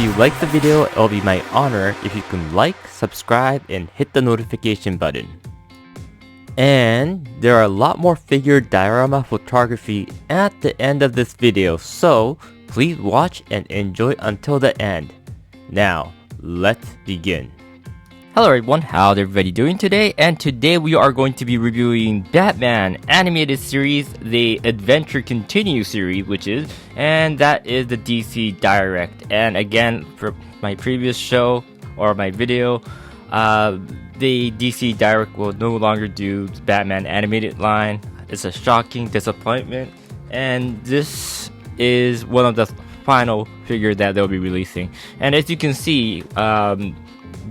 you like the video, it'll be my honor if you can like, subscribe, and hit the notification button. And there are a lot more figure diorama photography at the end of this video, so please watch and enjoy until the end. Now, let's begin. Hello everyone, how's everybody doing today? And today we are going to be reviewing Batman animated series, the Adventure Continue series, and that is the DC Direct. And again, for my previous show or my video, the DC Direct will no longer do the Batman animated line. It's a shocking disappointment, and this is one of the final figure that they'll be releasing. And as you can see,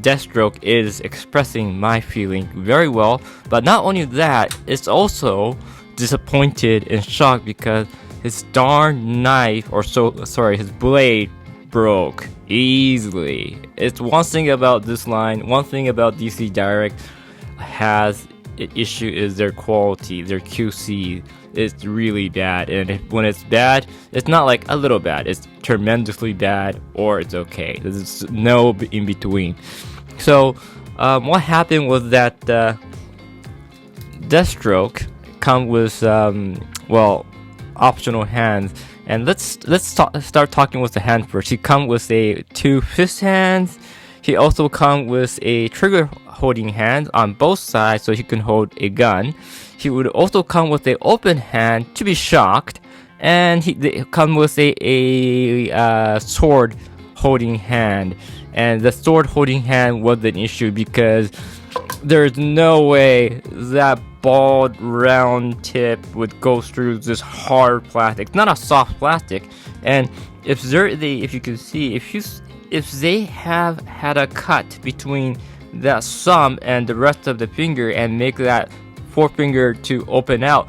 Deathstroke is expressing my feeling very well, but not only that, it's also disappointed and shocked because his darn knife, his blade broke easily. It's one thing about this line, one thing about DC Direct has an issue is their quality, their QC. It's really bad, and when it's bad, it's not like a little bad, it's tremendously bad or it's okay. There's no in between. So what happened was that Deathstroke come with optional hands, and let's start talking with the hand first. He come with two fist hands. He also come with a trigger holding hand on both sides so he can hold a gun. He would also come with an open hand to be shocked, and they come with a sword holding hand. And the sword holding hand was an issue because there's no way that bald round tip would go through this hard plastic. It's not a soft plastic, and if you can see, if they have had a cut between that thumb and the rest of the finger and make that forefinger to open out,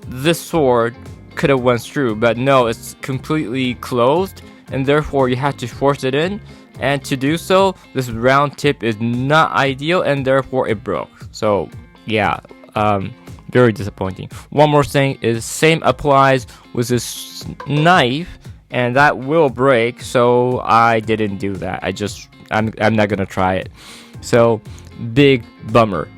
this sword could have went through, but no, it's completely closed, and therefore you have to force it in, and to do so, this round tip is not ideal, and therefore it broke. So yeah, very disappointing. One more thing is same applies with this knife, and that will break, so I didn't do that. I'm not gonna try it. So big bummer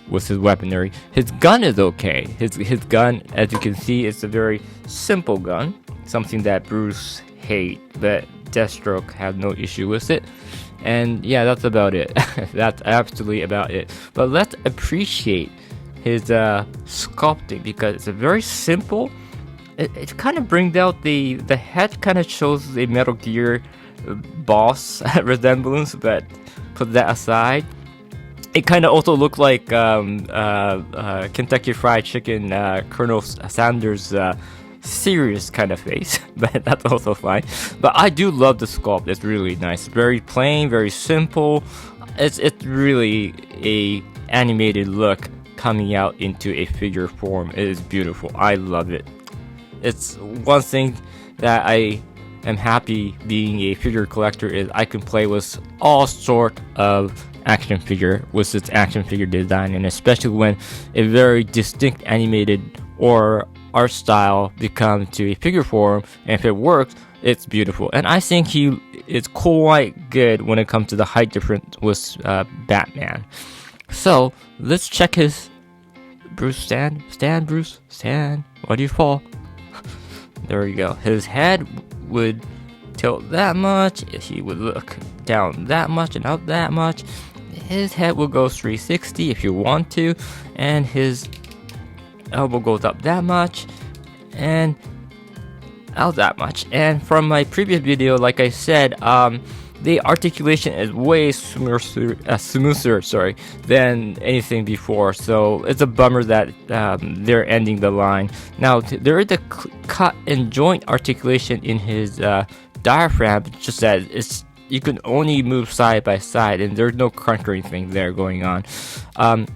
with his weaponry. His gun is okay. His gun, as you can see, it's a very simple gun, something that Bruce hates, but Deathstroke had no issue with it. And yeah, that's about it. That's absolutely about it. But let's appreciate his sculpting, because it's a very simple. It kind of brings out the head, kind of shows a Metal Gear boss resemblance, but put that aside, it kind of also looked like Kentucky Fried Chicken Colonel Sanders serious kind of face, but that's also fine. But I do love the sculpt. It's really nice, very plain, very simple. It's really a animated look coming out into a figure form. It is beautiful. I love it. It's one thing that I am happy being a figure collector is I can play with all sort of action figure with its action figure design, and especially when a very distinct animated or art style become to a figure form, and if it works, it's beautiful. And I think he is quite good when it comes to the height difference with Batman. So let's check his Bruce stand. Bruce stand. Why do you fall? There we go. His head would tilt that much. He would look down that much and up that much. His head will go 360 if you want to, and his elbow goes up that much and out that much. And from my previous video, like I said, the articulation is way smoother than anything before, so it's a bummer that they're ending the line. Now there is a cut and joint articulation in his diaphragm, just that you can only move side by side, and there's no crunch or anything there going on. One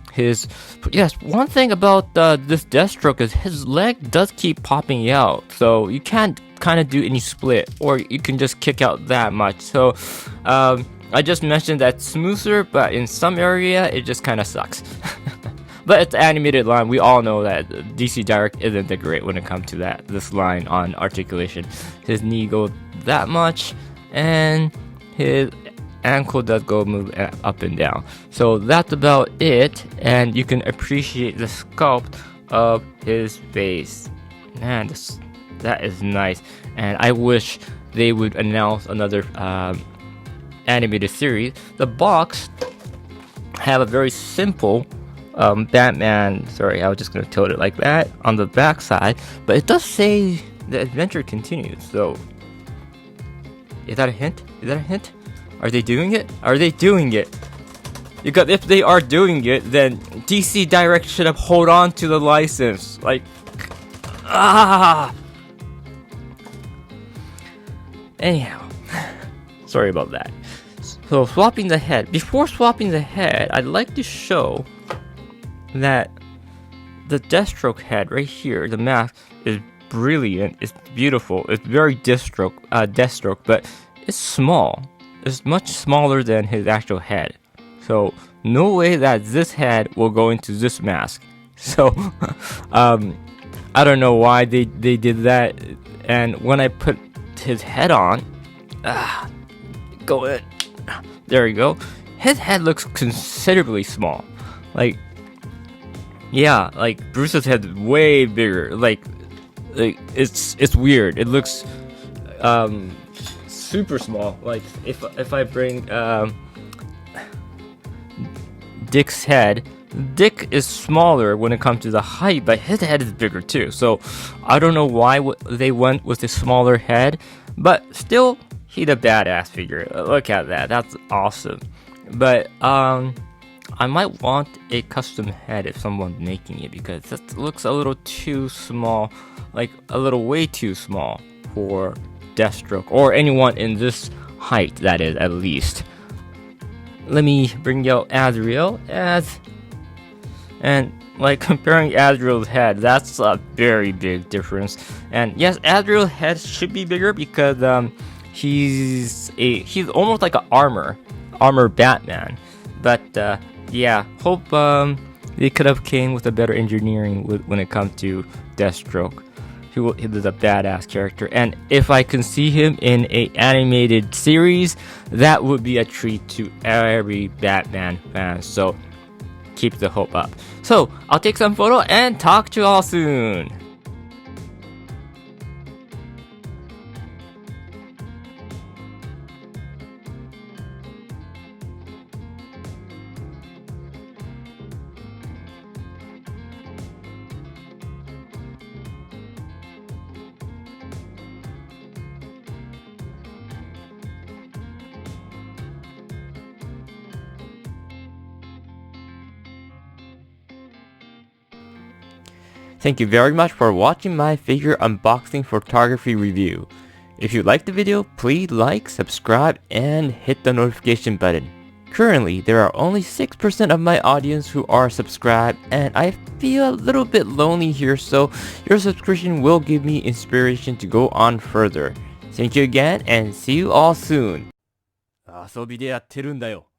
thing about this Deathstroke is his leg does keep popping out, so you can't kind of do any split, or you can just kick out that much. So I just mentioned that smoother, but in some area it just kind of sucks. But it's the animated line. We all know that DC Direct isn't that great when it comes to this line on articulation. His knee goes that much, and his ankle does go move up and down. So that's about it, and you can appreciate the sculpt of his face. Man, that is nice, and I wish they would announce another animated series. The box have a very simple Batman. Sorry, I was just gonna tilt it like that on the back side, but it does say the adventure continues. So, is that a hint? Is that a hint? Are they doing it? Are they doing it? Because if they are doing it, then DC Direct should have hold on to the license. Like, Anyhow, sorry about that. So swapping the head. Before swapping the head, I'd like to show that the Deathstroke head right here, the mask, is brilliant. It's beautiful. It's very Deathstroke, but it's small. It's much smaller than his actual head. So no way that this head will go into this mask. So I don't know why they did that. And when I put his head on, go in. There you go. His head looks considerably small. Like, yeah, like Bruce's head is way bigger. Like it's weird. It looks super small. Like if I bring Dick's head, Dick is smaller when it comes to the height, but his head is bigger too. So I don't know why they went with the smaller head, but still, he's a badass figure. Look at that. That's awesome. But I might want a custom head if someone's making it, because that looks a little too small, like a little way too small for Deathstroke or anyone in this height, that is, at least. Let me bring out Azrael and like comparing Azrael's head, that's a very big difference. And yes, Azrael's head should be bigger because he's almost like an armor Batman. But yeah, hope they could have came with a better engineering when it comes to Deathstroke. He is a badass character, and if I can see him in a animated series, that would be a treat to every Batman fan. So keep the hope up. So I'll take some photo and talk to you all soon. Thank you very much for watching my figure unboxing photography review. If you liked the video, please like, subscribe, and hit the notification button. Currently, there are only 6% of my audience who are subscribed, and I feel a little bit lonely here, so your subscription will give me inspiration to go on further. Thank you again, and see you all soon. 遊びでやってるんだよ。